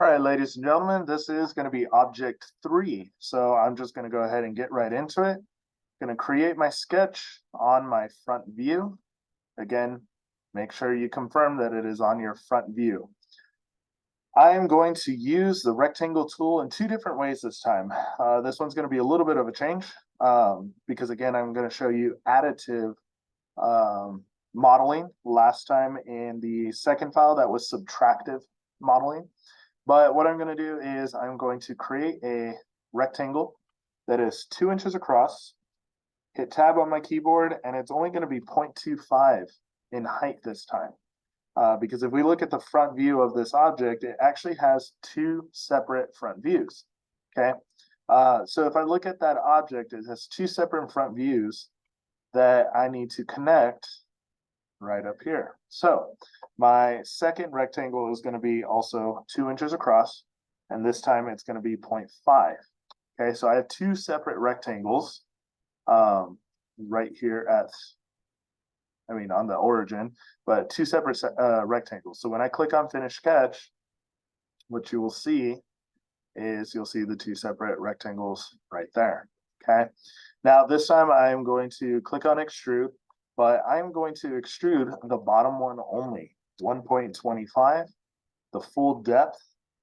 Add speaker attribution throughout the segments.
Speaker 1: All right, ladies and gentlemen, this is going to be object 3. So I'm just going to go ahead and get right into it. Going to create my sketch on my front view. Again, make sure you confirm that it is on your front view. I am going to use the rectangle tool in 2 different ways this time. This one's going to be a little bit of a change because again, I'm going to show you additive modeling. Last time in the second file, that was subtractive modeling. But what I'm going to do is I'm going to create a rectangle that is 2 inches across, hit tab on my keyboard, and it's only going to be 0.25 in height this time. Because if we look at the front view of this object, it actually has 2 separate front views. Okay, so if I look at that object, it has 2 separate front views that I need to connect right up here. So my second rectangle is going to be also 2 inches across, and this time it's going to be 0.5. Okay, so I have 2 separate rectangles right here on the origin, but 2 separate rectangles. So when I click on Finish Sketch, what you will see is you'll see the 2 separate rectangles right there. Okay, now this time I'm going to click on Extrude, but I'm going to extrude the bottom one only, 1.25, the full depth,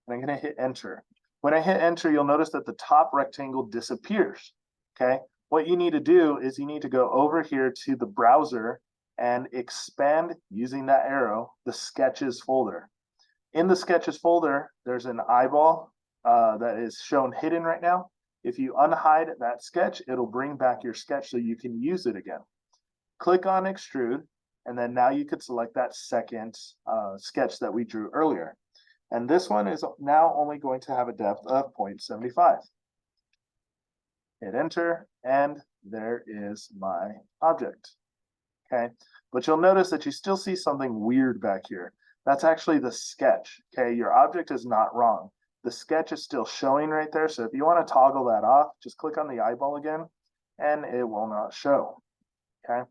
Speaker 1: and I'm going to hit enter. When I hit enter, you'll notice that the top rectangle disappears. Okay, what you need to do is you need to go over here to the browser and expand, using that arrow, the sketches folder. In the sketches folder, there's an eyeball that is shown hidden right now. If you unhide that sketch, it'll bring back your sketch so you can use it again. Click on extrude, and then now you could select that second sketch that we drew earlier. And this one is now only going to have a depth of 0.75. Hit enter, and there is my object. Okay, but you'll notice that you still see something weird back here. That's actually the sketch. Okay, your object is not wrong. The sketch is still showing right there. So if you want to toggle that off, just click on the eyeball again, and it will not show. Okay.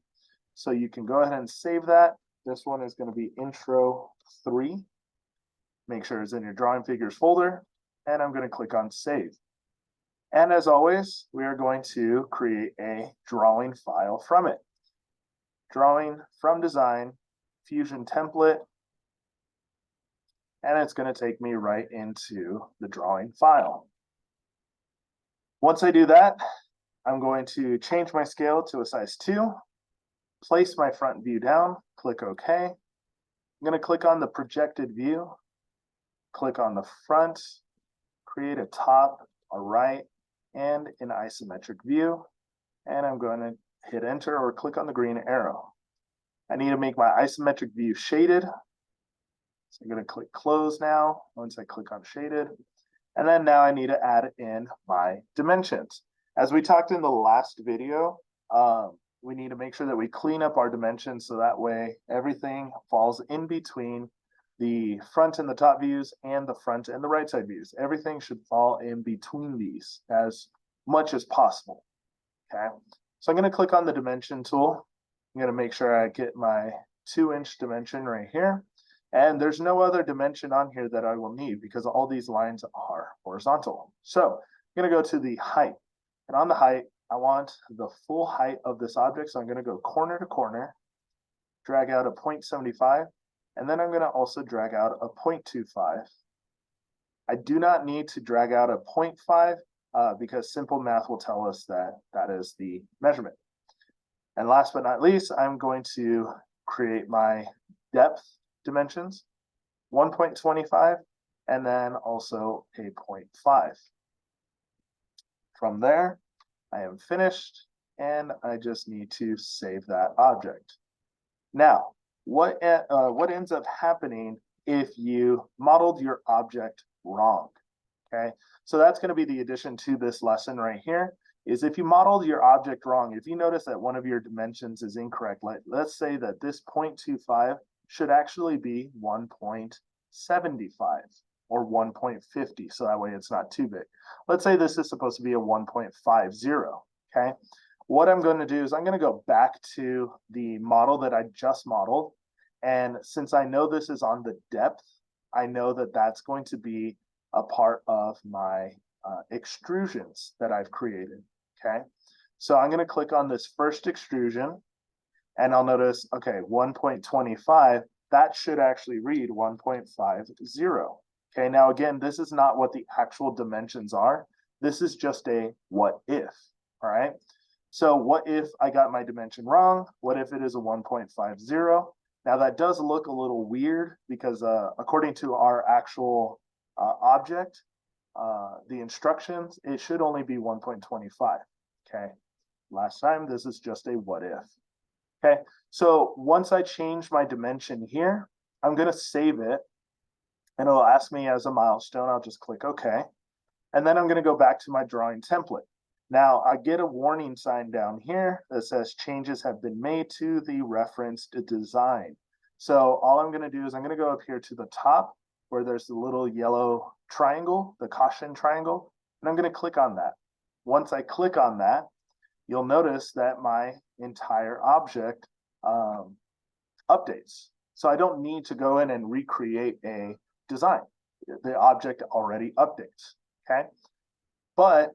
Speaker 1: So you can go ahead and save that. This one is going to be intro 3. Make sure it's in your drawing figures folder, and I'm going to click on save. And as always, we are going to create a drawing file from it. Drawing from design, Fusion template, and it's going to take me right into the drawing file. Once I do that, I'm going to change my scale to a size 2. Place my front view down, click OK. I'm going to click on the projected view, click on the front, create a top, a right, and an isometric view. And I'm going to hit enter or click on the green arrow. I need to make my isometric view shaded. So I'm going to click close now once I click on shaded. And then now I need to add in my dimensions. As we talked in the last video, we need to make sure that we clean up our dimensions so that way everything falls in between the front and the top views and the front and the right side views. Everything should fall in between these as much as possible. Okay, so I'm going to click on the dimension tool. I'm going to make sure I get my 2-inch dimension right here. And there's no other dimension on here that I will need because all these lines are horizontal. So I'm going to go to the height. And on the height, I want the full height of this object. So I'm going to go corner to corner, drag out a 0.75, and then I'm going to also drag out a 0.25. I do not need to drag out a 0.5 because simple math will tell us that that is the measurement. And last but not least, I'm going to create my depth dimensions, 1.25, and then also a 0.5. From there, I am finished, and I just need to save that object. Now, what ends up happening if you modeled your object wrong? Okay, so that's going to be the addition to this lesson right here, is if you modeled your object wrong, if you notice that one of your dimensions is incorrect, let's say that this 0.25 should actually be 1.75 or 1.50, so that way it's not too big. Let's say this is supposed to be a 1.50, okay? What I'm going to do is I'm going to go back to the model that I just modeled, and since I know this is on the depth, I know that that's going to be a part of my extrusions that I've created, okay? So I'm gonna click on this first extrusion and I'll notice, okay, 1.25, that should actually read 1.50. Okay, now again, this is not what the actual dimensions are. This is just a what if, all right? So what if I got my dimension wrong? What if it is a 1.50? Now that does look a little weird because according to our actual object, the instructions, it should only be 1.25, okay? Last time, this is just a what if. Okay, so once I change my dimension here, I'm gonna save it and it'll ask me as a milestone. I'll just click OK. And then I'm gonna go back to my drawing template. Now I get a warning sign down here that says changes have been made to the referenced design. So all I'm gonna do is I'm gonna go up here to the top where there's the little yellow triangle, the caution triangle, and I'm gonna click on that. Once I click on that, you'll notice that my entire object updates. So I don't need to go in and recreate a design. The object already updates, okay? But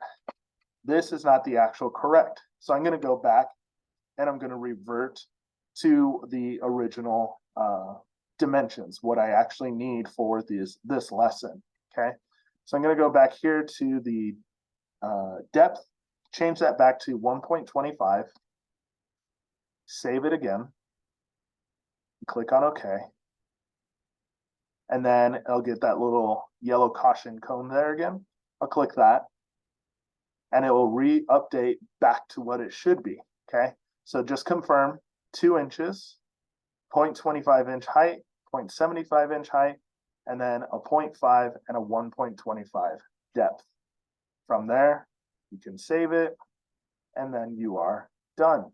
Speaker 1: this is not the actual correct. So I'm gonna go back and I'm gonna revert to the original dimensions, what I actually need for this lesson, okay? So I'm gonna go back here to the depth, change that back to 1.25, save it again, click on OK. And then I'll get that little yellow caution cone there again. I'll click that and it will re-update back to what it should be, okay? So just confirm 2 inches, 0.25 inch height, 0.75 inch height, and then a 0.5 and a 1.25 depth. From there, you can save it and then you are done.